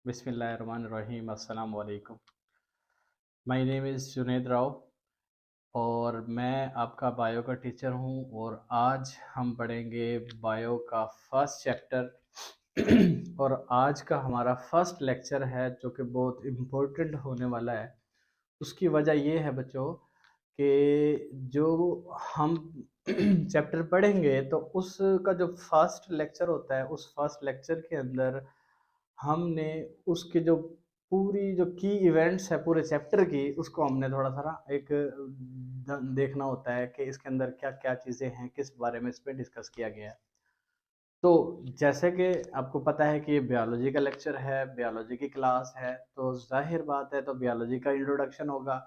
बिस्मिल्लाहिर्रहमानिर्रहीम। अस्सलाम वालेकुम। My name is Junaid Rao और मैं आपका बायो का टीचर हूँ और आज हम पढ़ेंगे बायो का फर्स्ट चैप्टर और आज का हमारा फर्स्ट लेक्चर है जो कि बहुत इम्पोर्टेंट होने वाला है। उसकी वजह ये है बच्चों कि जो हम चैप्टर पढ़ेंगे तो उसका जो फर्स्ट लेक्चर होता है उस फर्स्ट लेक्चर के अंदर हमने उसके जो पूरी जो की इवेंट्स है पूरे चैप्टर की उसको हमने थोड़ा सा ना एक देखना होता है कि इसके अंदर क्या क्या चीज़ें हैं, किस बारे में इस पे डिस्कस किया गया है। तो जैसे कि आपको पता है कि ये बायोलॉजी का लेक्चर है, बायोलॉजी की क्लास है, तो जाहिर बात है तो बायोलॉजी का इंट्रोडक्शन होगा।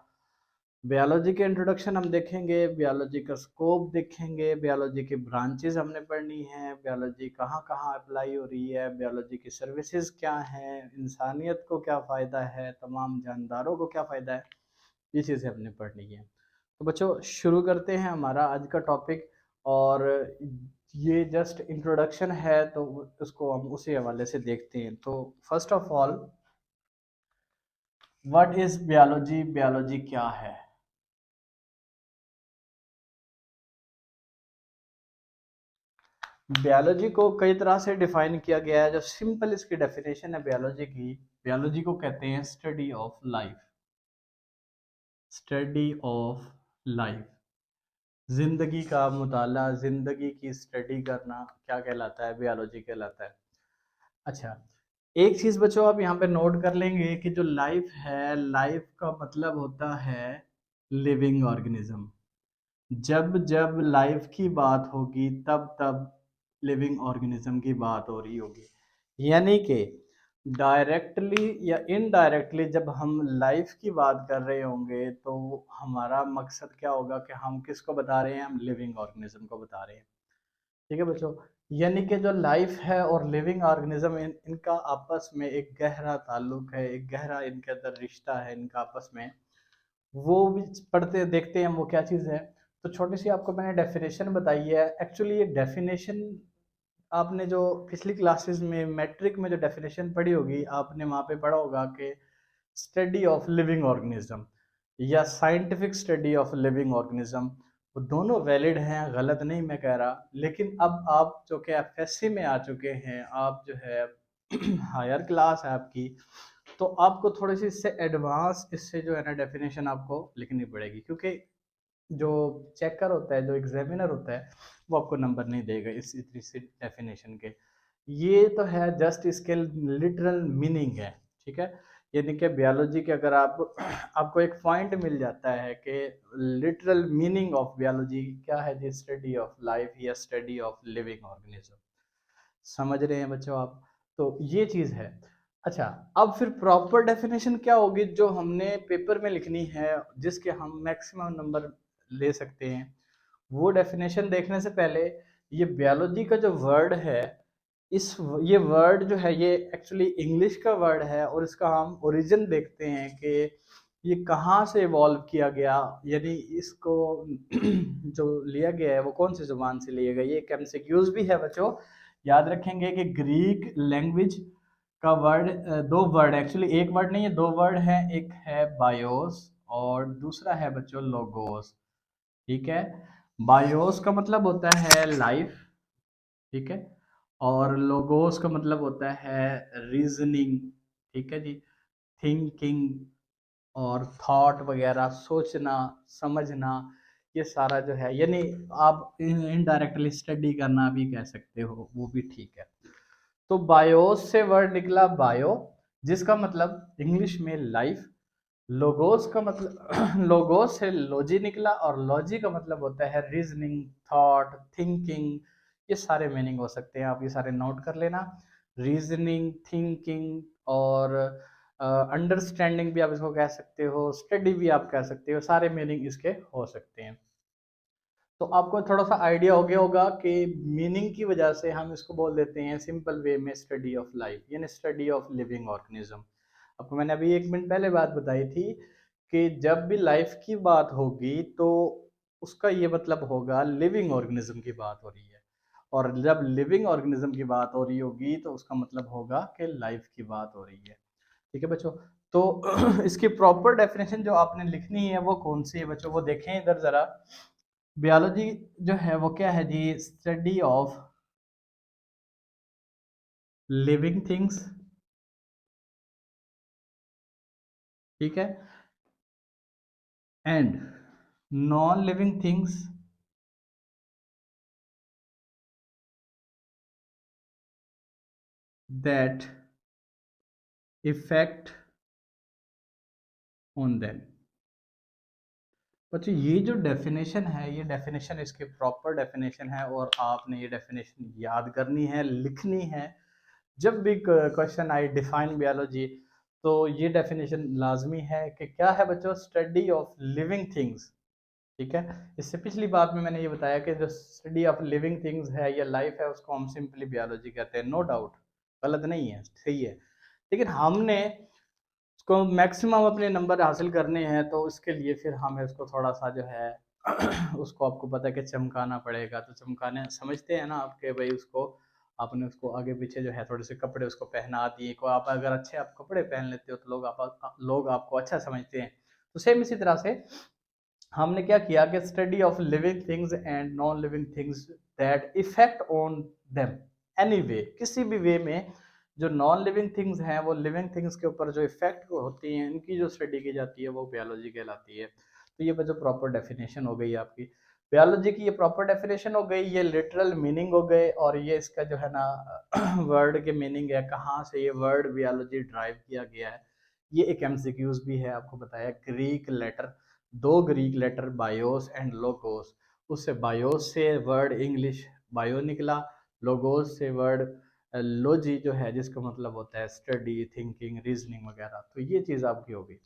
बायोलॉजी के इंट्रोडक्शन हम देखेंगे, बायोलॉजी का स्कोप देखेंगे, बायोलॉजी की ब्रांचेस हमने पढ़नी है, बायोलॉजी कहाँ कहाँ अप्लाई हो रही है, बायोलॉजी की सर्विसेज क्या हैं, इंसानियत को क्या फ़ायदा है, तमाम जानदारों को क्या फ़ायदा है, ये चीज़ें हमने पढ़नी है। तो बच्चों शुरू करते हैं हमारा आज का टॉपिक और ये जस्ट इंट्रोडक्शन है तो उसको हम उसी हवाले से देखते हैं। तो first of all, what is biology? Biology क्या है? बायोलॉजी को कई तरह से डिफाइन किया गया है। जो सिंपल इसकी डेफिनेशन है बायोलॉजी की, बायोलॉजी को कहते हैं study of life. Study of life, जिंदगी का मुताला, जिंदगी की स्टडी करना क्या कहलाता है? बायोलॉजी कहलाता है। अच्छा, एक चीज बच्चों आप यहाँ पे नोट कर लेंगे कि जो लाइफ है, लाइफ का मतलब होता है लिविंग ऑर्गेनिज्म। जब जब लाइफ की बात होगी तब तब लिविंग ऑर्गेनिज्म की बात हो रही होगी। यानी कि डायरेक्टली या इनडायरेक्टली जब हम लाइफ की बात कर रहे होंगे तो हमारा मकसद क्या होगा कि हम किसको बता रहे हैं? हम लिविंग ऑर्गेनिज्म को बता रहे हैं। ठीक है बच्चों, यानी कि जो लाइफ है और लिविंग ऑर्गेनिज्म इनका आपस में एक गहरा ताल्लुक है, एक गहरा इनके अंदर रिश्ता है इनका आपस में। वो भी पढ़ते देखते हैं वो क्या चीज़ है। तो छोटी सी आपको मैंने डेफिनेशन बताई है। एक्चुअली ये डेफिनेशन आपने जो पिछली क्लासेस में मैट्रिक में जो डेफिनेशन पढ़ी होगी आपने वहाँ पे पढ़ा होगा कि स्टडी ऑफ लिविंग ऑर्गेनिज्म या scientific study of living organism, वो दोनों वैलिड हैं, गलत नहीं मैं कह रहा। लेकिन अब आप जो कि एफएससी में आ चुके हैं, आप जो है हायर क्लास है आपकी, तो आपको थोड़ी सी इससे एडवांस इससे जो है ना डेफिनेशन आपको लिखनी पड़ेगी, क्योंकि जो चेकर होता है, जो एग्जामिनर होता है, वो आपको नंबर नहीं देगा इस इतनी सी डेफिनेशन के। ये तो है जस्ट इसके लिटरल मीनिंग है। ठीक है, यानी कि बायोलॉजी के अगर आप आपको एक पॉइंट मिल जाता है कि लिटरल मीनिंग ऑफ बायोलॉजी क्या है, जी स्टडी ऑफ लाइफ या स्टडी ऑफ लिविंग ऑर्गेनिज्म। समझ रहे हैं बच्चों आप? तो ये चीज़ है। अच्छा, अब फिर प्रॉपर डेफिनेशन क्या होगी जो हमने पेपर में लिखनी है, जिसके हम मैक्सिमम नंबर ले सकते हैं? वो डेफिनेशन देखने से पहले ये बायोलॉजी का जो वर्ड है, इस ये वर्ड जो है ये एक्चुअली इंग्लिश का वर्ड है और इसका हम ओरिजिन देखते हैं कि ये कहाँ से इवॉल्व किया गया। यानी इसको जो लिया गया है वो कौन सी जुबान से लिया गया? ये एक एमसीक्यूज भी है बच्चों, याद रखेंगे कि ग्रीक लैंग्वेज का वर्ड, दो वर्ड एक्चुअली, एक वर्ड नहीं है, दो वर्ड है। एक है बायोस और दूसरा है बच्चों लोगोस। ठीक है, बायोस का मतलब होता है लाइफ, ठीक है, और लोगोस का मतलब होता है रीजनिंग। ठीक है जी, थिंकिंग और थॉट वगैरह, सोचना समझना, ये सारा जो है, यानी आप इनडायरेक्टली स्टडी करना भी कह सकते हो, वो भी ठीक है। तो बायोस से वर्ड निकला बायो, जिसका मतलब इंग्लिश में लाइफ। लोगोस का मतलब लोगोस से लॉजी निकला और लॉजी का मतलब होता है रीजनिंग, थॉट, थिंकिंग। ये सारे मीनिंग हो सकते हैं, आप ये सारे नोट कर लेना। रीजनिंग, थिंकिंग और अंडरस्टैंडिंग भी आप इसको कह सकते हो, स्टडी भी आप कह सकते हो, सारे मीनिंग इसके हो सकते हैं। तो आपको थोड़ा सा आइडिया हो गया होगा कि मीनिंग की वजह से हम इसको बोल देते हैं सिंपल वे में स्टडी ऑफ लाइफ, यानी स्टडी ऑफ लिविंग ऑर्गेनिज्म। आपको मैंने अभी एक मिनट पहले बात बताई थी कि जब भी लाइफ की बात होगी तो उसका ये मतलब होगा लिविंग ऑर्गेनिज्म की बात हो रही है, और जब लिविंग ऑर्गेनिज्म की बात हो रही होगी तो उसका मतलब होगा कि लाइफ की बात हो रही है। ठीक है बच्चों। तो इसकी प्रॉपर डेफिनेशन जो आपने लिखनी है वो कौन सी है बच्चों, वो देखें इधर जरा। बायोलॉजी जो है वो क्या है जी, स्टडी ऑफ लिविंग थिंग्स, ठीक है, and non living things that effect on them. बच्चों ये जो डेफिनेशन है, ये डेफिनेशन इसकी प्रॉपर डेफिनेशन है और आपने ये डेफिनेशन याद करनी है, लिखनी है। जब भी क्वेश्चन आए डिफाइन बायोलॉजी, तो ये डेफिनेशन लाजमी है कि क्या है बच्चों, स्टडी ऑफ लिविंग थिंग्स। ठीक है, इससे पिछली बात में मैंने ये बताया कि जो स्टडी ऑफ लिविंग थिंग्स है या लाइफ है उसको हम सिंपली बायोलॉजी कहते हैं। नो डाउट, गलत नहीं है, सही है। लेकिन हमने उसको मैक्सिमम अपने नंबर हासिल करने हैं, तो उसके लिए फिर हमें उसको थोड़ा सा जो है उसको आपको पता है कि चमकाना पड़ेगा। तो चमकाने समझते हैं ना आपके भाई, उसको आपने उसको आगे पीछे जो है थोड़े से कपड़े उसको पहना दिए को, आप अगर अच्छे आप कपड़े पहन लेते हो तो लोग आपको अच्छा समझते हैं। तो सेम इसी तरह से हमने क्या किया कि study of living things and non living things that effect on them any way, किसी भी वे में जो नॉन लिविंग थिंग्स हैं वो लिविंग थिंग्स के ऊपर जो इफेक्ट होती हैं, इनकी जो स्टडी की जाती है वो बायोलॉजी कहलाती है। तो ये जो प्रॉपर डेफिनेशन हो गई आपकी बायोलॉजी की, ये प्रॉपर डेफिनेशन हो गई, ये लिटरल मीनिंग हो गए, और ये इसका जो है ना वर्ड के मीनिंग है, कहाँ से ये वर्ड बायोलॉजी ड्राइव किया गया है। ये एक एमसीक्यूज भी है, आपको बताया ग्रीक लेटर, दो Greek letter bios and logos, उससे बायोस से वर्ड इंग्लिश बायो निकला, लोगोस से वर्ड लॉजी जो है जिसका मतलब होता है स्टडी, थिंकिंग, रीजनिंग वगैरह। तो ये चीज़ आपकी होगी।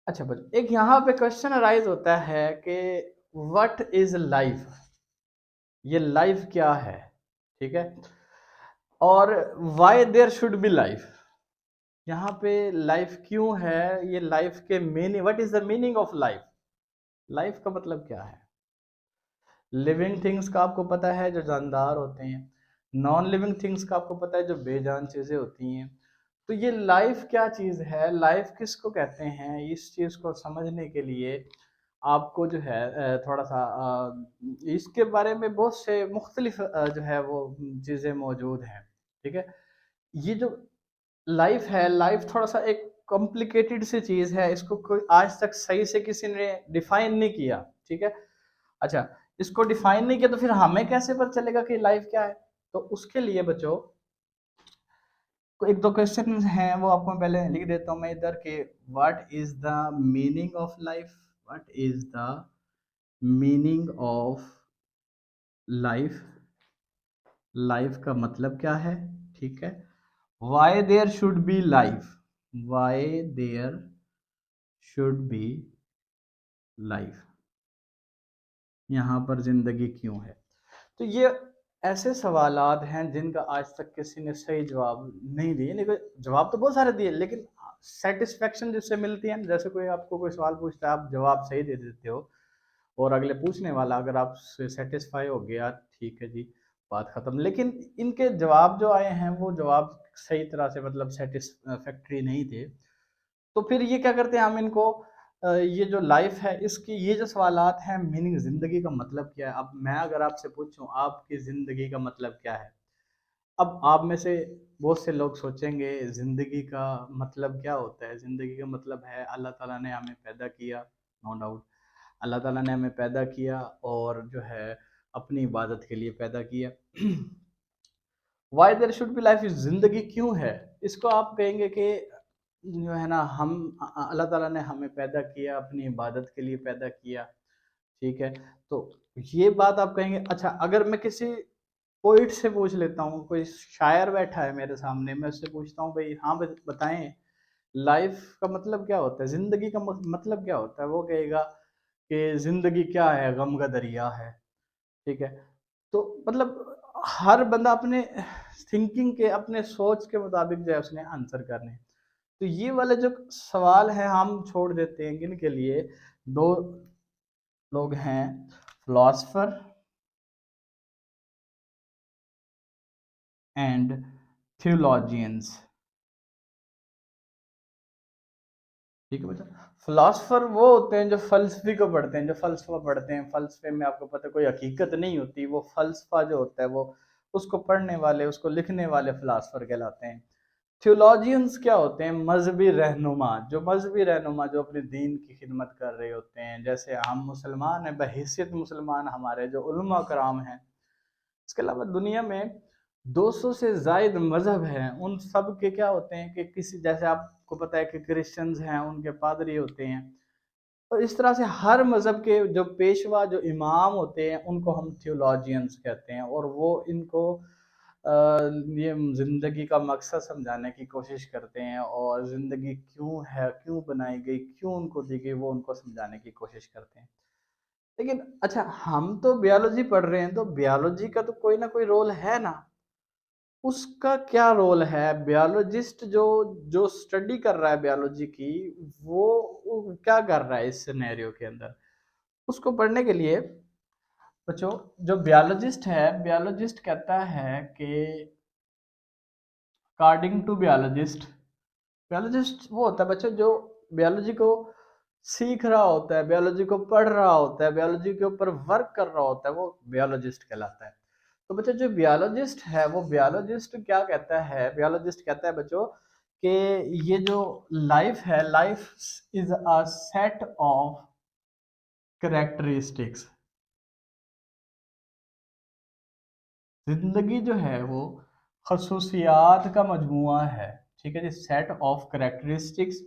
अच्छा बच्चों, एक यहाँ पे क्वेश्चन अराइज होता है कि व्हाट इज लाइफ, ये लाइफ क्या है, ठीक है, और why there should be life, यहाँ पे लाइफ क्यों है, ये लाइफ के meaning, what is the meaning of life, life का मतलब क्या है। लिविंग थिंग्स का आपको पता है जो जानदार होते हैं, नॉन लिविंग थिंग्स का आपको पता है जो बेजान चीजें होती हैं। तो ये लाइफ क्या चीज है, लाइफ किसको कहते हैं, इस चीज को समझने के लिए आपको जो है थोड़ा सा इसके बारे में बहुत से मुख्तलिफ जो है वो चीजें मौजूद हैं। ठीक है, ये जो लाइफ है, लाइफ थोड़ा सा एक कॉम्प्लिकेटेड सी चीज है, इसको कोई आज तक सही से किसी ने डिफाइन नहीं किया। ठीक है, अच्छा, इसको डिफाइन नहीं किया तो फिर हमें कैसे पता चलेगा कि लाइफ क्या है। तो उसके लिए बच्चों एक दो क्वेश्चन हैं, वो आपको पहले लिख देता हूं मैं इधर के, what is the meaning of life, what is the meaning of life, life का मतलब क्या है, ठीक है, why there should be life, why there should be life, यहाँ पर जिंदगी क्यों है। तो ये ऐसे सवालात हैं जिनका आज तक किसी ने सही जवाब नहीं दिए, लेकिन जवाब तो बहुत सारे दिए, लेकिन सेटिस्फेक्शन जिससे मिलती है, जैसे कोई आपको कोई सवाल पूछता है, आप जवाब सही दे देते हो, और अगले पूछने वाला अगर आपसे सेटिस्फाई हो गया, ठीक है जी, बात खत्म। लेकिन इनके जवाब जो आए हैं वो जवाब सही तरह से मतलब सेटिस्फैक्ट्री नहीं थे। तो फिर ये क्या करते हैं हम इनको, ये जो लाइफ है इसकी ये जो सवालात हैं, मीनिंग, जिंदगी का मतलब क्या है। अब मैं अगर आपसे पूछूं आपकी जिंदगी का मतलब क्या है, अब आप में से बहुत से लोग सोचेंगे जिंदगी का मतलब क्या होता है, जिंदगी का मतलब है अल्लाह ताला ने हमें पैदा किया। नो डाउट, अल्लाह ताला ने हमें पैदा किया और जो है अपनी इबादत के लिए पैदा किया। Why there should be life, जिंदगी क्यों है, इसको आप कहेंगे कि जो है ना हम अल्लाह ताला ने हमें पैदा किया अपनी इबादत के लिए पैदा किया, ठीक है। तो ये बात आप कहेंगे। अच्छा, अगर मैं किसी पोइट से पूछ लेता हूँ, कोई शायर बैठा है मेरे सामने, मैं उससे पूछता हूँ भाई हाँ बताएं लाइफ का मतलब क्या होता है, जिंदगी का मतलब क्या होता है, वो कहेगा कि जिंदगी क्या है, गम का दरिया है। ठीक है, तो मतलब हर बंदा अपने थिंकिंग के, अपने सोच के मुताबिक जो है उसने आंसर करने। तो ये वाले जो सवाल है हम छोड़ देते हैं, इनके लिए दो लोग हैं, फिलोसफर एंड थियोलॉजियंस। ठीक है बच्चा। फिलोसफर वो होते हैं जो फलसफी को पढ़ते हैं, जो फलसफा पढ़ते हैं। फलसफे में आपको पता है कोई हकीकत नहीं होती, वो फलसफा जो होता है वो उसको पढ़ने वाले, उसको लिखने वाले फिलोसफर कहलाते हैं। थियोलॉजियंस क्या होते हैं? मजहबी रहनुमा, जो मजहबी रहनुमा जो अपने दीन की खिदमत कर रहे होते हैं। जैसे हम मुसलमान हैं, बहैसियत मुसलमान हमारे जो उलमा कराम हैं। इसके अलावा दुनिया में 200 से जायद मजहब हैं, उन सब के क्या होते हैं कि किसी, जैसे आपको पता है कि क्रिश्चियंस हैं उनके पादरी होते हैं। और इस तरह से हर मजहब के जो पेशवा, जो इमाम होते हैं, उनको हम थियोलॉजियंस कहते हैं। और वो इनको ये ज़िंदगी का मकसद समझाने की कोशिश करते हैं, और ज़िंदगी क्यों है, क्यों बनाई गई, क्यों उनको दी गई, वो उनको समझाने की कोशिश करते हैं। लेकिन अच्छा, हम तो बायोलॉजी पढ़ रहे हैं, तो बायोलॉजी का तो कोई ना कोई रोल है ना। उसका क्या रोल है? बायोलॉजिस्ट जो जो स्टडी कर रहा है बायोलॉजी की, वो क्या कर रहा है इस सिनेरियो के अंदर? उसको पढ़ने के लिए बच्चों, जो बायोलॉजिस्ट है, बायोलॉजिस्ट कहता है कि अकॉर्डिंग टू बायोलॉजिस्ट, बायोलॉजिस्ट वो होता है बच्चों जो बायोलॉजी को सीख रहा होता है, बायोलॉजी को पढ़ रहा होता है, बायोलॉजी के ऊपर वर्क कर रहा होता है, वो बायोलॉजिस्ट कहलाता है। तो बच्चों जो बायोलॉजिस्ट है, वो बायोलॉजिस्ट क्या कहता है? बायोलॉजिस्ट कहता है बच्चों कि ये जो लाइफ है, life is a set of characteristics. जिंदगी जो है वो खसूसियात का मजमुआ है। ठीक है जी, set of characteristics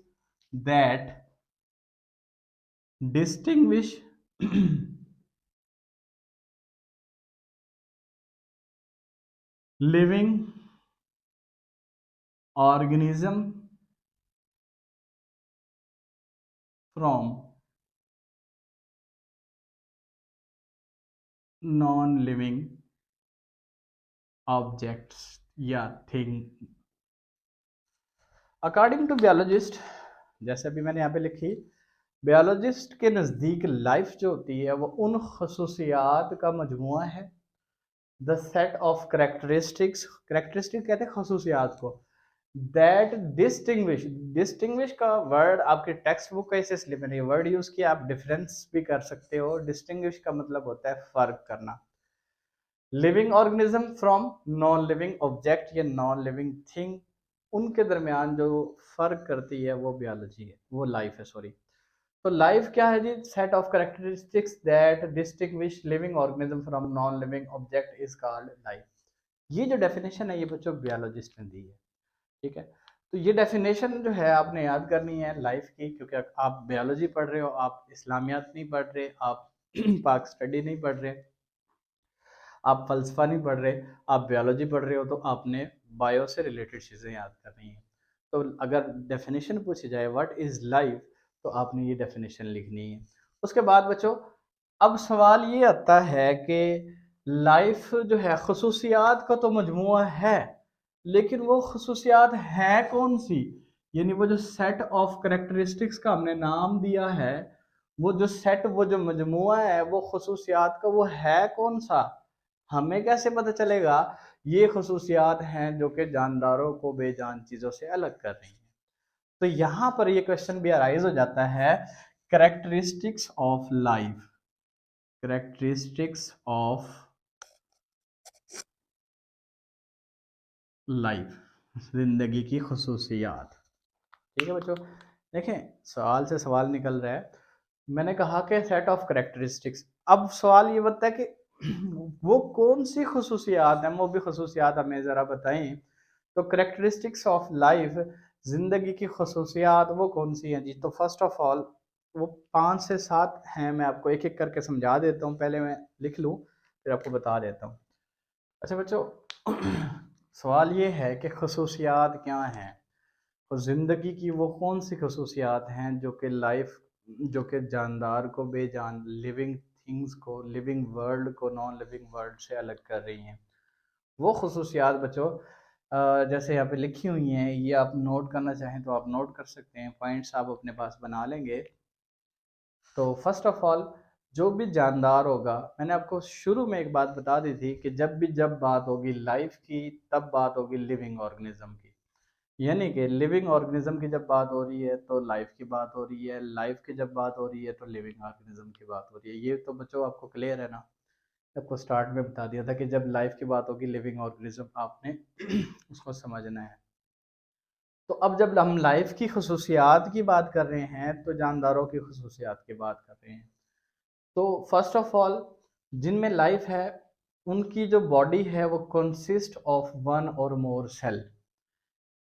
that distinguish living organism from non living objects या थिंग। अकॉर्डिंग टू बायोलॉजिस्ट, जैसे अभी मैंने यहाँ पे लिखी, बायोलॉजिस्ट के नज़दीक लाइफ जो होती है वो उन खसूसियात का मजमुआ है। The set of characteristics, characteristic कहते हैं खसूसियात को, दैट डिस्टिंग्विश, डिस्टिंग्विश का वर्ड आपके टेक्स्ट बुक का इसलिए मैंने ये वर्ड यूज किया, आप डिफरेंस भी कर सकते हो। डिस्टिंग्विश का मतलब होता है फर्क करना। Living organism from non living object या नॉन लिविंग थिंग, उनके दरमियान जो फर्क करती है वो बायोलॉजी है, वो लाइफ है, सॉरी। तो लाइफ क्या है जी? Set of characteristics that distinguish living organism from non living object is called life. ये जो डेफिनेशन है ये बच्चों बायोलॉजिस्ट ने दी है। ठीक है, तो ये डेफिनेशन जो है आपने याद करनी है लाइफ की, क्योंकि आप बायोलॉजी पढ़ रहे हो, आप इस्लामियात नहीं पढ़ रहे, आप पाक स्टडी नहीं पढ़ रहे, आप फलसफा नहीं पढ़ रहे, आप बायोलॉजी पढ़ रहे हो, तो आपने बायो से रिलेटेड चीज़ें याद करनी है। तो अगर डेफिनेशन पूछी जाए व्हाट इज़ लाइफ, तो आपने ये डेफिनेशन लिखनी है। उसके बाद बच्चों, अब सवाल ये आता है कि लाइफ जो है खसूसियात का तो मजमुआ है, लेकिन वो खसूसियात हैं कौन सी? यानी वो जो सेट ऑफ करेक्टरिस्टिक्स का हमने नाम दिया है, वो जो सेट, वो जो मजमुआ है, वो खसूसियात का वो है कौन सा? हमें कैसे पता चलेगा? ये खसूसियात हैं जो कि जानदारों को बेजान चीज़ों से अलग कर रही हैं। तो यहाँ पर ये क्वेश्चन भी अराइज हो जाता है, characteristics of life, characteristics of life, जिंदगी की खसूसियात। ठीक है बच्चों, देखें सवाल से सवाल निकल रहा है। मैंने कहा कि सेट ऑफ करेक्टरिस्टिक्स, अब सवाल ये बनता है कि वो कौन सी खसूसियात हैं, वो भी खसूसियात हमें ज़रा बताएं। तो करेक्टरिस्टिक्स ऑफ लाइफ, ज़िंदगी की खसूसियात वो कौन सी हैं जी? तो फर्स्ट ऑफ ऑल वो 5 से 7 हैं, मैं आपको एक एक करके समझा देता हूँ। पहले मैं लिख लूँ, फिर आपको बता देता हूँ। अच्छा बच्चों, सवाल ये है कि खसूसियात क्या हैं, और ज़िंदगी की वो कौन सी खसूसियात हैं जो कि लाइफ, जो कि जानदार को बेजान, लिविंग थिंग्स को, लिविंग वर्ल्ड को नॉन लिविंग वर्ल्ड से अलग कर रही हैं। वो खसूसियात बच्चों जैसे यहाँ पे लिखी हुई हैं, ये आप नोट करना चाहें तो आप नोट कर सकते हैं, पॉइंट्स आप अपने पास बना लेंगे। तो फर्स्ट ऑफ ऑल, जो भी जानदार होगा, मैंने आपको शुरू में एक बात बता दी थी कि जब बात होगी लाइफ की, तब बात होगी लिविंग ऑर्गेनिज्म की। यानी कि लिविंग ऑर्गेनिज्म की जब बात हो रही है तो लाइफ की बात हो रही है, लाइफ की जब बात हो रही है तो लिविंग ऑर्गेनिज्म की बात हो रही है। ये तो बच्चों आपको क्लियर है ना? आपको स्टार्ट में बता दिया था कि जब लाइफ की बात होगी लिविंग ऑर्गेनिज्म आपने उसको समझना है। तो अब जब हम लाइफ की खसूसियात की बात कर रहे हैं तो जानदारों की खसूसियात की बात कर रहे हैं। तो फर्स्ट ऑफ ऑल जिनमें लाइफ है उनकी जो बॉडी है वो कंसिस्ट ऑफ वन और मोर सेल,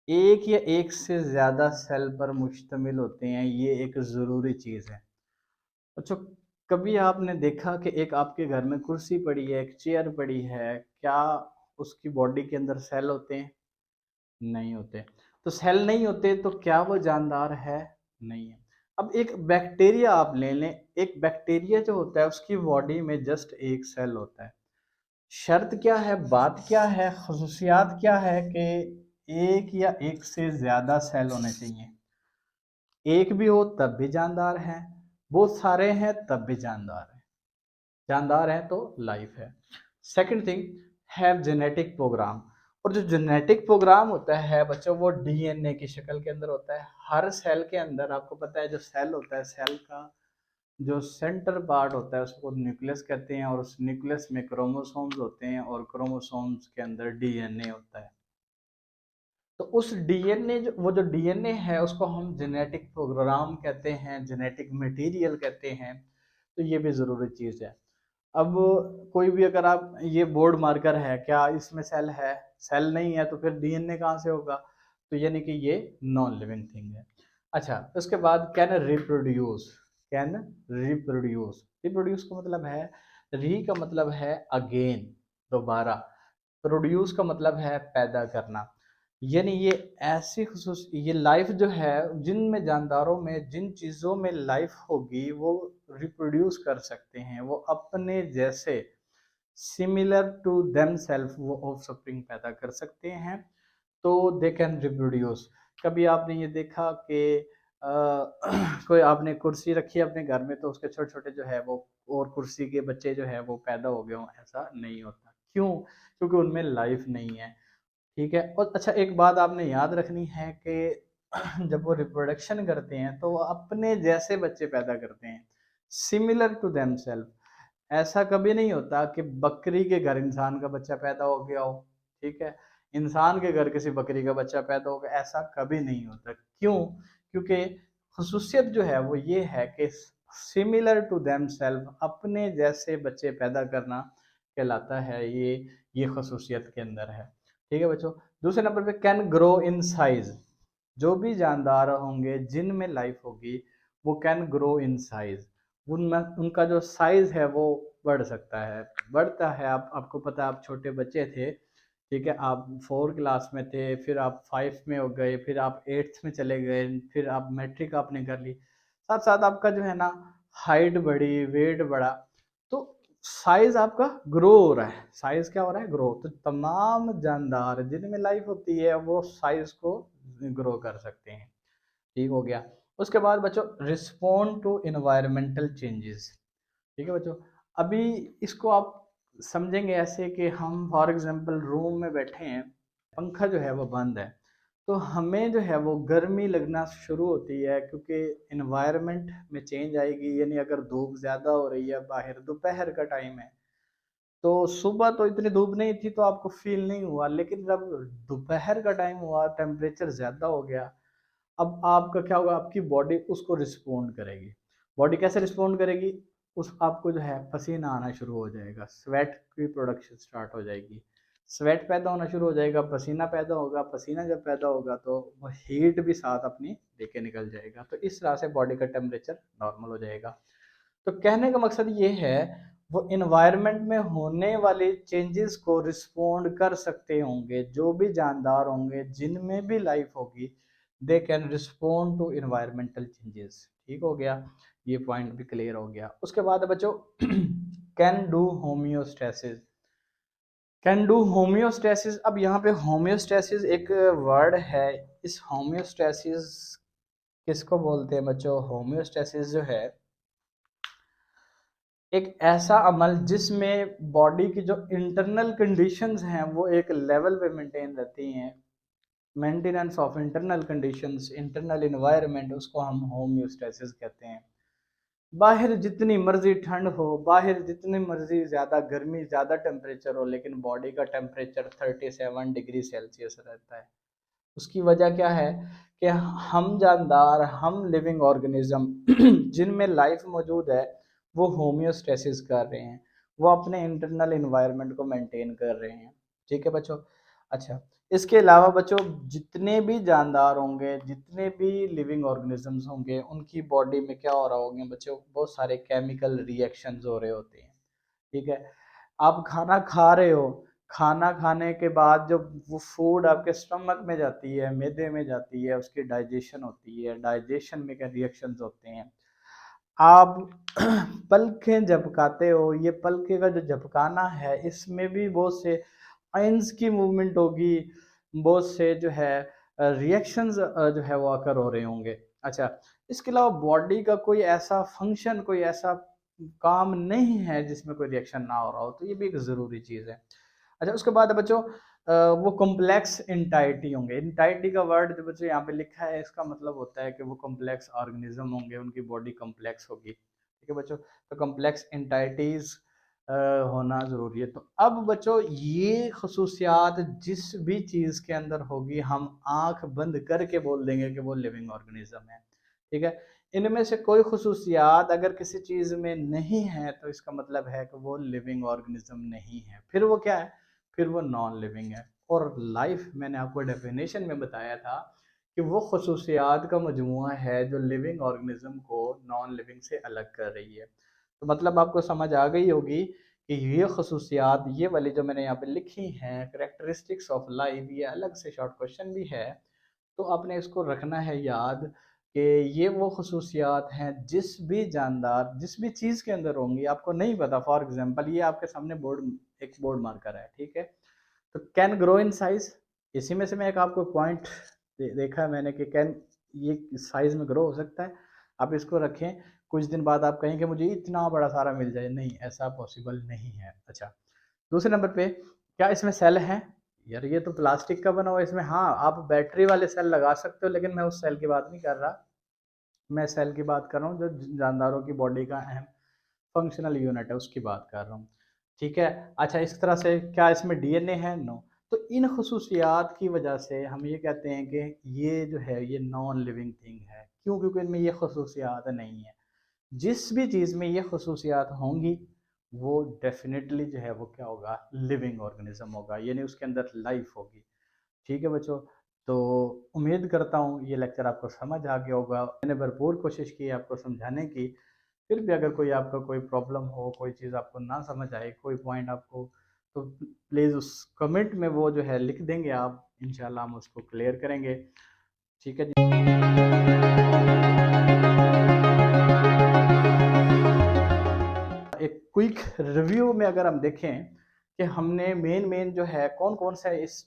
एक या एक से ज़्यादा सेल पर मुश्तमिल होते हैं। ये एक ज़रूरी चीज़ है। अच्छा, कभी आपने देखा कि एक आपके घर में कुर्सी पड़ी है, एक चेयर पड़ी है, क्या उसकी बॉडी के अंदर सेल होते हैं? नहीं होते। तो सेल नहीं होते तो क्या वो जानदार है? नहीं है। अब एक बैक्टीरिया आप ले लें, एक बैक्टीरिया जो होता है उसकी बॉडी में जस्ट एक सेल होता है। शर्त क्या है, बात क्या है, खसूसियात क्या है कि एक या एक से ज़्यादा सेल होने चाहिए। एक भी हो तब भी जानदार है, बहुत सारे हैं तब भी जानदार है। जानदार है तो लाइफ है। Second thing, have genetic program. और जो जेनेटिक प्रोग्राम होता है बच्चों वो डीएनए की शक्ल के अंदर होता है। हर सेल के अंदर आपको पता है जो सेल होता है, सेल का जो सेंटर पार्ट होता है उसको न्यूक्लियस कहते हैं, और उस न्यूक्लियस में क्रोमोसोम्स होते हैं और क्रोमोसोम्स के अंदर डीएनए होता है। तो उस डीएनए जो डीएनए है उसको हम जेनेटिक प्रोग्राम कहते हैं, जेनेटिक मटेरियल कहते हैं। तो ये भी ज़रूरी चीज़ है। अब कोई भी अगर आप ये बोर्ड मार्कर है, क्या इसमें सेल है? सेल नहीं है तो फिर डीएनए कहाँ से होगा? तो यानी कि ये नॉन लिविंग थिंग है। अच्छा, उसके बाद can reproduce. Can reproduce, reproduce का मतलब है, री का मतलब है अगेन, दोबारा, प्रोड्यूस का मतलब है पैदा करना। यानी ये ऐसी खसूस, ये लाइफ जो है जिनमें जानदारों में जिन चीज़ों में लाइफ होगी वो रिप्रोड्यूस कर सकते हैं, वो अपने जैसे सिमिलर टू देम सेल्फ वो ऑफस्प्रिंग पैदा कर सकते हैं। तो दे कैन रिप्रोड्यूस। कभी आपने ये देखा कि अ, कोई आपने कुर्सी रखी है अपने घर में तो उसके छोटे छोटे जो है वो और कुर्सी के बच्चे जो है वो पैदा हो गए हों? ऐसा नहीं होता। क्यों? क्योंकि उनमें लाइफ नहीं है। ठीक है। और अच्छा, एक बात आपने याद रखनी है कि जब वो रिप्रोडक्शन करते हैं तो वो अपने जैसे बच्चे पैदा करते हैं, सिमिलर टू देम सेल्फ। ऐसा कभी नहीं होता कि बकरी के घर इंसान का बच्चा पैदा हो गया हो, ठीक है, इंसान के घर किसी बकरी का बच्चा पैदा हो गया, ऐसा कभी नहीं होता। क्यों? क्योंकि खसूसियत जो है वो ये है कि सिमिलर टू देम सेल्फ, अपने जैसे बच्चे पैदा करना कहलाता है। ये खसूसियत के अंदर है। ठीक है बच्चों। दूसरे नंबर पे कैन ग्रो इन साइज। जो भी जानदार होंगे जिनमें लाइफ होगी वो कैन ग्रो इन साइज, उनमें उनका जो साइज है वो बढ़ सकता है, बढ़ता है। आपको पता है, आप छोटे बच्चे थे, ठीक है, आप 4 क्लास में थे, फिर आप 5 में हो गए, फिर आप 8th में चले गए, फिर आप मैट्रिक आपने कर ली, साथ साथ आपका जो है ना हाइट बढ़ी, वेट बढ़ा, तो साइज आपका ग्रो हो रहा है। साइज क्या हो रहा है? ग्रो। तो तमाम जानदार जिनमें लाइफ होती है वो साइज को ग्रो कर सकते हैं। ठीक हो गया। उसके बाद बच्चों, रिस्पोंड टू इन्वायरमेंटल चेंजेस। ठीक है बच्चों। अभी इसको आप समझेंगे ऐसे कि हम फॉर एग्जांपल रूम में बैठे हैं, पंखा जो है वो बंद है, तो हमें जो है वो गर्मी लगना शुरू होती है क्योंकि इन्वायरमेंट में चेंज आएगी। यानी अगर धूप ज़्यादा हो रही है, बाहर दोपहर का टाइम है, तो सुबह तो इतनी धूप नहीं थी तो आपको फील नहीं हुआ, लेकिन जब दोपहर का टाइम हुआ, टेम्परेचर ज़्यादा हो गया, अब आपका क्या होगा? आपकी बॉडी उसको रिस्पोंड करेगी। बॉडी कैसे रिस्पोंड करेगी? उस आपको जो है पसीना आना शुरू हो जाएगा, स्वेट की प्रोडक्शन स्टार्ट हो जाएगी, स्वेट पैदा होना शुरू हो जाएगा, पसीना पैदा होगा, पसीना जब पैदा होगा तो वो हीट भी साथ अपनी लेके निकल जाएगा। तो इस तरह से बॉडी का टेम्परेचर नॉर्मल हो जाएगा। तो कहने का मकसद ये है, वो इन्वायरमेंट में होने वाले चेंजेस को रिस्पोंड कर सकते होंगे। जो भी जानदार होंगे जिनमें भी लाइफ होगी, they can respond to environmental changes. ठीक हो गया, ये पॉइंट भी क्लियर हो गया। उसके बाद है बच्चों, can do homeostasis. Can do homeostasis. अब यहाँ पे होम्योस्टेसिस एक वर्ड है। इस होम्योस्टेसिस किसको बोलते हैं बच्चों? होम्योस्टेसिस जो है एक ऐसा अमल जिसमें बॉडी की जो इंटरनल कंडीशंस हैं वो एक लेवल पे मेंटेन रहती हैं, maintenance of internal conditions, internal environment, उसको हम होम्योस्टेसिस कहते हैं। बाहर जितनी मर्जी ठंड हो, बाहर जितनी मर्जी ज़्यादा गर्मी, ज़्यादा टेम्परेचर हो, लेकिन बॉडी का टेम्परेचर 37 डिग्री सेल्सियस रहता है। उसकी वजह क्या है कि हम जानदार, हम लिविंग ऑर्गेनिज्म जिनमें लाइफ मौजूद है, वो होम्योस्टेसिस कर रहे हैं, वो अपने इंटरनल इन्वायरमेंट को मेंटेन कर रहे हैं। ठीक है बच्चों। अच्छा, इसके अलावा बच्चों जितने भी जानदार होंगे, जितने भी लिविंग ऑर्गेनिजम्स होंगे, उनकी बॉडी में क्या हो रहा होंगे बच्चों, बहुत सारे केमिकल रिएक्शंस हो रहे होते हैं। ठीक है। आप खाना खा रहे हो, खाना खाने के बाद जब वो फूड आपके स्टमक में जाती है, मैदे में जाती है, उसकी डाइजेशन होती है, डाइजेशन में क्या रिएक्शंस होते हैं। आप पलकें झपकाते हो, ये पलके का जो झपकाना है, इसमें भी बहुत से आयंस की मूवमेंट होगी, बहुत से जो है रिएक्शंस जो है वो आकर हो रहे होंगे। अच्छा, इसके अलावा बॉडी का कोई ऐसा फंक्शन, कोई ऐसा काम नहीं है जिसमें कोई रिएक्शन ना हो रहा हो, तो ये भी एक ज़रूरी चीज़ है। अच्छा, उसके बाद है बच्चों वो कॉम्प्लेक्स इंटाइटी होंगे। इंटाइटी का वर्ड जो बच्चों यहाँ पे लिखा है, इसका मतलब होता है कि वो कॉम्प्लेक्स ऑर्गेनिज्म होंगे, उनकी बॉडी कॉम्प्लेक्स होगी। ठीक है बच्चों। तो कॉम्प्लेक्स इंटाइटीज होना ज़रूरी है। तो अब बच्चों ये खसूसियात जिस भी चीज़ के अंदर होगी, हम आंख बंद करके बोल देंगे कि वो लिविंग ऑर्गेनिज्म है। ठीक है। इनमें से कोई खसूसियात अगर किसी चीज़ में नहीं है, तो इसका मतलब है कि वो लिविंग ऑर्गेनिज्म नहीं है। फिर वो क्या है? फिर वो नॉन लिविंग है। और लाइफ, मैंने आपको डेफिनेशन में बताया था कि वो खसूसियात का मजमुआ है जो लिविंग ऑर्गेनिज्म को नॉन लिविंग से अलग कर रही है। तो मतलब आपको समझ आ गई होगी कि ये खसूसियात, ये वाली जो मैंने यहाँ पे लिखी हैं, करेक्टरिस्टिक्स ऑफ लाइफ, ये अलग से शॉर्ट क्वेश्चन भी है, तो आपने इसको रखना है याद कि ये वो खसूसियात हैं जिस भी जानदार, जिस भी चीज़ के अंदर होंगी, आपको नहीं पता। फॉर एग्जांपल ये आपके सामने बोर्ड, एक बोर्ड मार्कर है, ठीक है। तो कैन ग्रो इन साइज, इसी में से मैं एक आपको पॉइंट देखा है मैंने कि कैन, ये साइज में ग्रो हो सकता है। आप इसको रखें, कुछ दिन बाद आप कहें कि मुझे इतना बड़ा सारा मिल जाए, नहीं, ऐसा पॉसिबल नहीं है। अच्छा, दूसरे नंबर पे, क्या इसमें सेल हैं? यार ये तो प्लास्टिक का बना हुआ है, इसमें हाँ आप बैटरी वाले सेल लगा सकते हो, लेकिन मैं उस सेल की बात नहीं कर रहा। मैं सेल की बात कर रहा हूँ जो जानदारों की बॉडी का अहम फंक्शनल यूनिट है, उसकी बात कर रहा हूँ। ठीक है। अच्छा, इस तरह से क्या इसमें डीएनए है? नो। तो इन खसूसियात की वजह से हम ये कहते हैं कि ये जो है ये नॉन लिविंग थिंग है। क्यों? क्योंकि इनमें ये खसूसियात नहीं है। जिस भी चीज़ में ये खसूसियात होंगी, वो डेफिनेटली जो है वो क्या होगा, लिविंग ऑर्गेनिज्म होगा, यानी उसके अंदर लाइफ होगी। ठीक है बच्चों। तो उम्मीद करता हूँ ये लेक्चर आपको समझ आ गया होगा। मैंने भरपूर कोशिश की आपको समझाने की। फिर भी अगर कोई आपका कोई प्रॉब्लम हो, कोई चीज़ आपको ना समझ आए, कोई पॉइंट आपको, तो प्लीज़ उस कमेंट में वो जो है लिख देंगे आप, इंशाल्लाह हम उसको क्लियर करेंगे। ठीक है जी। एक क्विक रिव्यू में अगर हम देखें कि हमने मेन जो है कौन कौन सा इस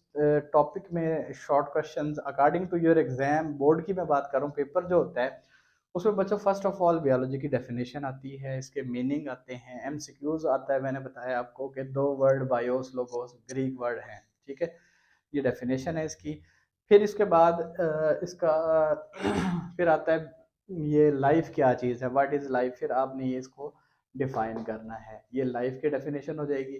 टॉपिक में short questions according to your exam, board की मैं बात कर रहा हूँ, पेपर जो होता है उसमें बच्चों फर्स्ट ऑफ ऑल बायोलॉजी की डेफिनेशन आती है, इसके मीनिंग आते हैं, एमसीक्यूज आता है। मैंने बताया आपको कि दो word BIOS logos Greek word हैं। ठीक है, ये डेफिनेशन है इसकी। फिर इसके बाद इसका फिर आता है ये लाइफ क्या चीज़ है, व्हाट इज़ लाइफ। फिर आपने ये इसको डिफाइन करना है, ये लाइफ की डेफिनेशन हो जाएगी।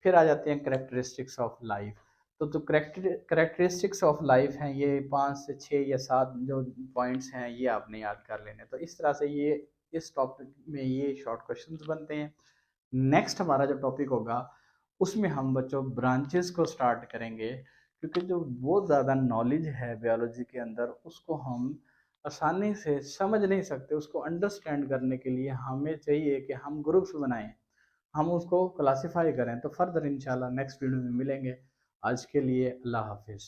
फिर आ जाते हैं करेक्टरिस्टिक्स ऑफ लाइफ। तो करेक्टरिस्टिक्स ऑफ लाइफ हैं ये 5 से 6 या 7 जो पॉइंट्स हैं, ये आपने याद कर लेने। तो इस तरह से ये इस टॉपिक में ये शॉर्ट क्वेश्चंस बनते हैं। नेक्स्ट हमारा जो टॉपिक होगा उसमें हम बच्चों ब्रांचेस को स्टार्ट करेंगे, क्योंकि जो बहुत ज़्यादा नॉलेज है बायोलॉजी के अंदर, उसको हम आसानी से समझ नहीं सकते। उसको अंडरस्टैंड करने के लिए हमें चाहिए कि हम ग्रुप्स बनाएं, हम उसको क्लासीफाई करें। तो फर्दर इंशाल्लाह नेक्स्ट वीडियो में मिलेंगे। आज के लिए अल्लाह हाफिज़।